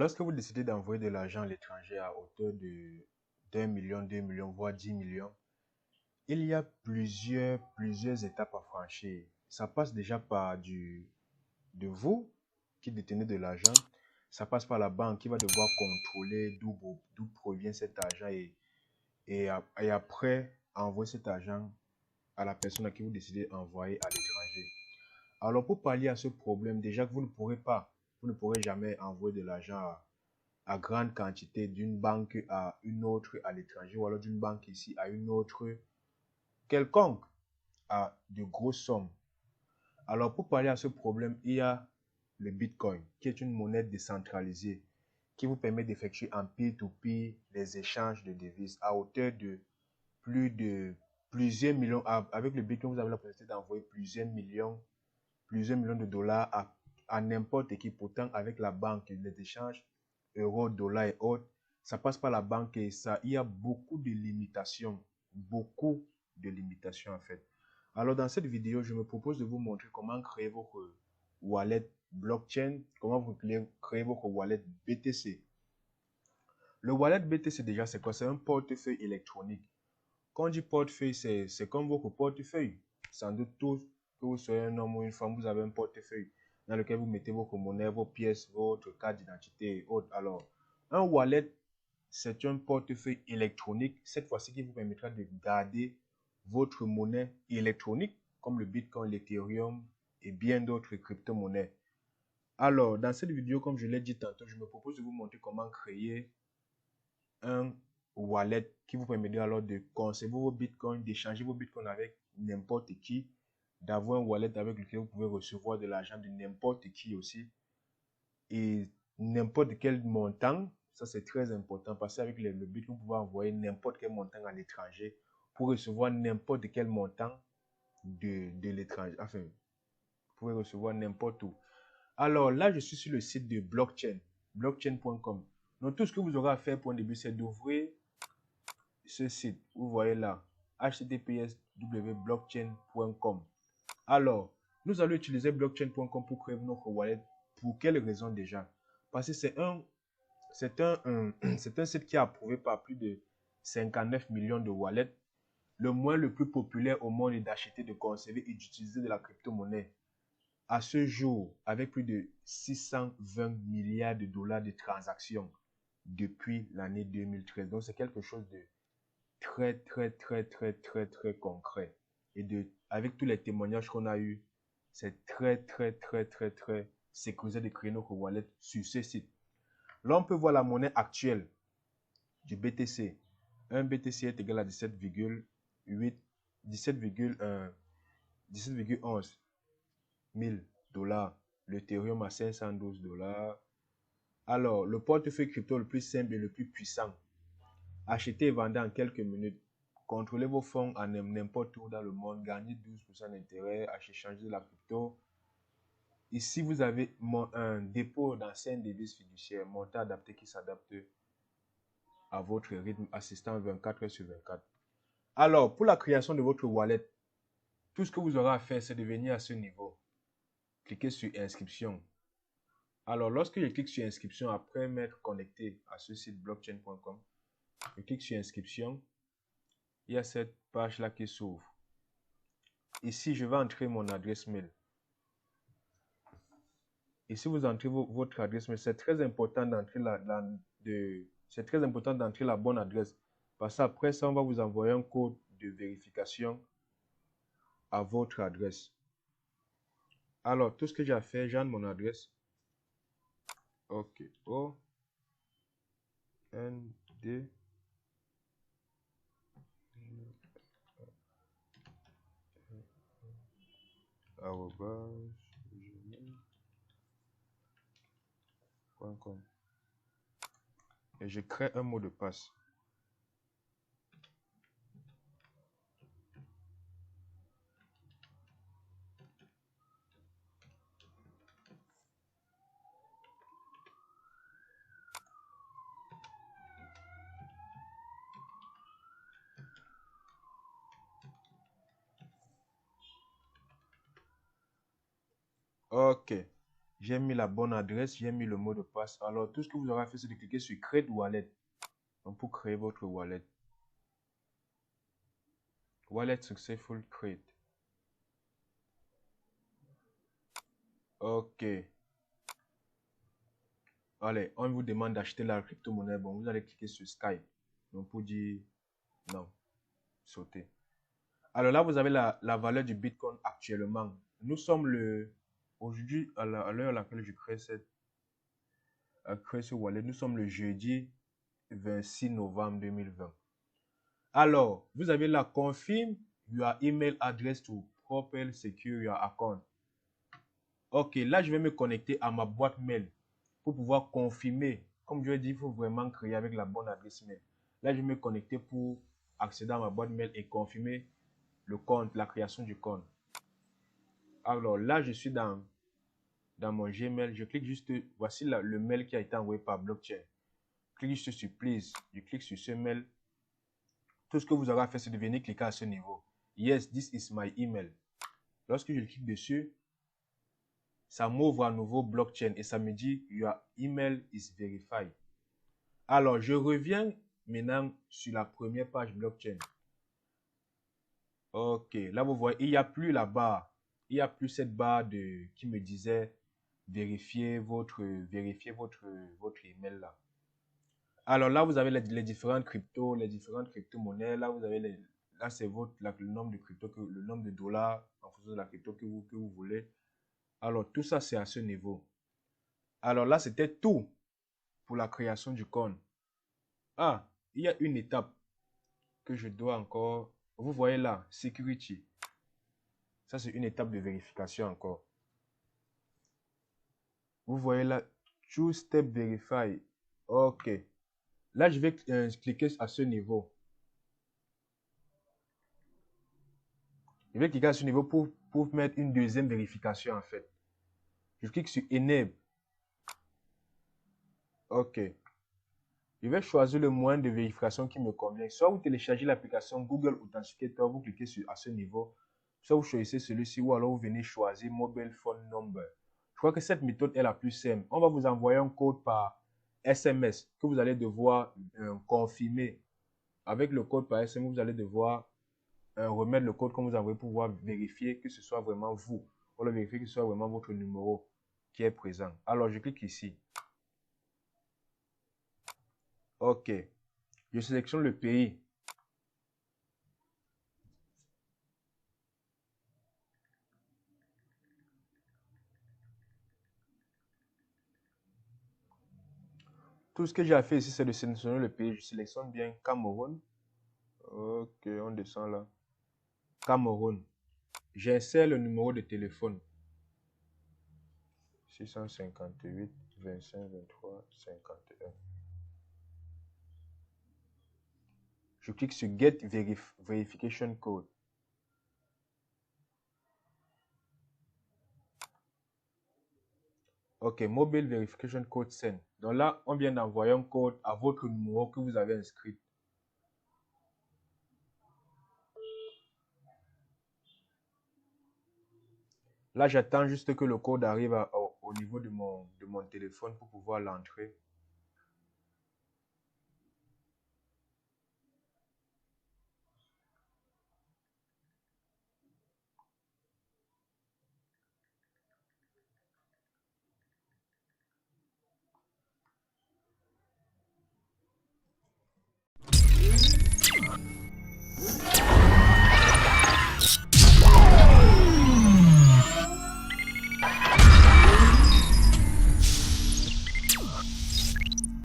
Lorsque vous décidez d'envoyer de l'argent à l'étranger à hauteur de d'1 million, 2 millions, voire 10 millions, il y a plusieurs étapes à franchir. Ça passe déjà par de vous qui détenez de l'argent. Ça passe par la banque qui va devoir contrôler d'où provient cet argent et après envoyer cet argent à la personne à qui vous décidez d'envoyer à l'étranger. Alors pour pallier à ce problème, déjà que vous ne pourrez jamais envoyer de l'argent à grande quantité d'une banque à une autre à l'étranger ou alors d'une banque ici à une autre quelconque à de grosses sommes. Alors pour pallier à ce problème, il y a le Bitcoin qui est une monnaie décentralisée qui vous permet d'effectuer en peer-to-peer les échanges de devises à hauteur de plusieurs millions. Avec le Bitcoin, vous avez la possibilité d'envoyer plusieurs millions de dollars à n'importe qui. Pourtant, avec la banque, les échanges euros, dollars et autres, ça passe par la banque et il y a beaucoup de limitations en fait. Alors dans cette vidéo, je me propose de vous montrer comment créer votre wallet blockchain, comment vous créez votre wallet BTC. Le wallet BTC déjà c'est quoi? C'est un portefeuille électronique. Quand on dit portefeuille, c'est comme votre portefeuille. Sans doute tous, que vous soyez un homme ou une femme, vous avez un portefeuille dans lequel vous mettez votre monnaie, vos pièces, votre carte d'identité et autres. Alors, un wallet, c'est un portefeuille électronique, cette fois-ci qui vous permettra de garder votre monnaie électronique, comme le Bitcoin, l'Ethereum et bien d'autres crypto-monnaies. Alors, dans cette vidéo, comme je l'ai dit tantôt, je me propose de vous montrer comment créer un wallet qui vous permettra alors de conserver vos bitcoins, d'échanger vos bitcoins avec n'importe qui, d'avoir un wallet avec lequel vous pouvez recevoir de l'argent de n'importe qui aussi et n'importe quel montant. Ça c'est très important parce qu'avec le bitcoin, vous pouvez envoyer n'importe quel montant à l'étranger pour recevoir n'importe quel montant de l'étranger. Enfin, vous pouvez recevoir n'importe où. Alors là, je suis sur le site de blockchain.com. Donc tout ce que vous aurez à faire pour un début, c'est d'ouvrir ce site, vous voyez là, https://blockchain.com. Alors, nous allons utiliser blockchain.com pour créer notre wallet. Pour quelle raison déjà? Parce que c'est un site qui est approuvé par plus de 59 millions de wallets. Le moyen le plus populaire au monde est d'acheter, de conserver et d'utiliser de la crypto-monnaie. À ce jour, avec plus de 620 milliards de dollars de transactions depuis l'année 2013. Donc, c'est quelque chose de très concret. Et avec tous les témoignages qu'on a eu, c'est très sécurisé de créer notre wallet sur ce site. Là, on peut voir la monnaie actuelle du BTC. Un BTC est égal à 17,11 000 dollars. L'Ethereum à 512 dollars. Alors, le portefeuille crypto le plus simple et le plus puissant. Achetez et vendez en quelques minutes. Contrôlez vos fonds à n'importe où dans le monde. Gagnez 12% d'intérêt à échanger de la crypto. Ici, vous avez un dépôt d'anciennes devises fiduciaires, montant adapté qui s'adapte à votre rythme, assistant 24 heures sur 24. Alors, pour la création de votre wallet, tout ce que vous aurez à faire, c'est de venir à ce niveau. Cliquez sur inscription. Alors, lorsque je clique sur inscription, après m'être connecté à ce site blockchain.com, je clique sur inscription. Il y a cette page là qui s'ouvre. Ici, je vais entrer mon adresse mail. Ici, vous entrez votre adresse mail. C'est très important d'entrer la bonne adresse. Parce qu'après ça, on va vous envoyer un code de vérification à votre adresse. Alors, tout ce que j'ai à faire, j'entre mon adresse. Ok. O N D @gmail.com et je crée un mot de passe. Ok. J'ai mis la bonne adresse, j'ai mis le mot de passe. Alors, tout ce que vous aurez à faire, c'est de cliquer sur Create Wallet. Donc, pour créer votre wallet. Wallet Successful Create. OK. Allez, on vous demande d'acheter la crypto-monnaie. Bon, vous allez cliquer sur Skype. Donc, pour dire non, sauter. Alors là, vous avez la valeur du Bitcoin actuellement. Nous sommes aujourd'hui, à l'heure à laquelle je crée ce wallet, nous sommes le jeudi 26 novembre 2020. Alors, vous avez la confirm your email address to properly secure your account. Ok, là, je vais me connecter à ma boîte mail pour pouvoir confirmer. Comme je l'ai dit, il faut vraiment créer avec la bonne adresse mail. Là, je vais me connecter pour accéder à ma boîte mail et confirmer le compte, la création du compte. Alors là, je suis dans mon Gmail. Je clique juste, voici le mail qui a été envoyé par Blockchain. Je clique juste sur Please. Je clique sur ce mail. Tout ce que vous aurez à faire, c'est de venir cliquer à ce niveau. Yes, this is my email. Lorsque je clique dessus, ça m'ouvre à nouveau Blockchain et ça me dit Your email is verified. Alors, je reviens maintenant sur la première page Blockchain. Ok, là vous voyez, il n'y a plus la barre. Il n'y a plus cette barre qui me disait vérifier votre email là. Alors là, vous avez les différentes cryptos, les différentes crypto-monnaies. Là, vous avez là, c'est le nombre de cryptos, le nombre de dollars en fonction de la crypto que vous voulez. Alors, tout ça, c'est à ce niveau. Alors là, c'était tout pour la création du compte. Ah, il y a une étape que je dois encore. Vous voyez là, Security. Ça, c'est une étape de vérification encore. Vous voyez là, Choose Step Verify. OK. Là, je vais cliquer à ce niveau. Je vais cliquer à ce niveau pour mettre une deuxième vérification en fait. Je clique sur Enable. OK. Je vais choisir le moyen de vérification qui me convient. Soit vous téléchargez l'application Google Authenticator, vous cliquez à ce niveau. Soit vous choisissez celui-ci ou alors vous venez choisir Mobile Phone Number. Je crois que cette méthode est la plus simple. On va vous envoyer un code par SMS que vous allez devoir confirmer. Avec le code par SMS, vous allez devoir remettre le code qu'on vous a envoyé pour pouvoir vérifier que ce soit vraiment vous. Pour vérifier que ce soit vraiment votre numéro qui est présent. Alors, je clique ici. OK. Je sélectionne le pays. Tout ce que j'ai à faire ici, c'est de sélectionner le pays. Je sélectionne bien Cameroun. OK, on descend là. Cameroun. J'insère le numéro de téléphone. 658 25 23 51. Je clique sur Get Verification Code. OK, Mobile Verification Code Send. Donc là, on vient d'envoyer un code à votre numéro que vous avez inscrit. Là, j'attends juste que le code arrive au niveau de mon téléphone pour pouvoir l'entrer.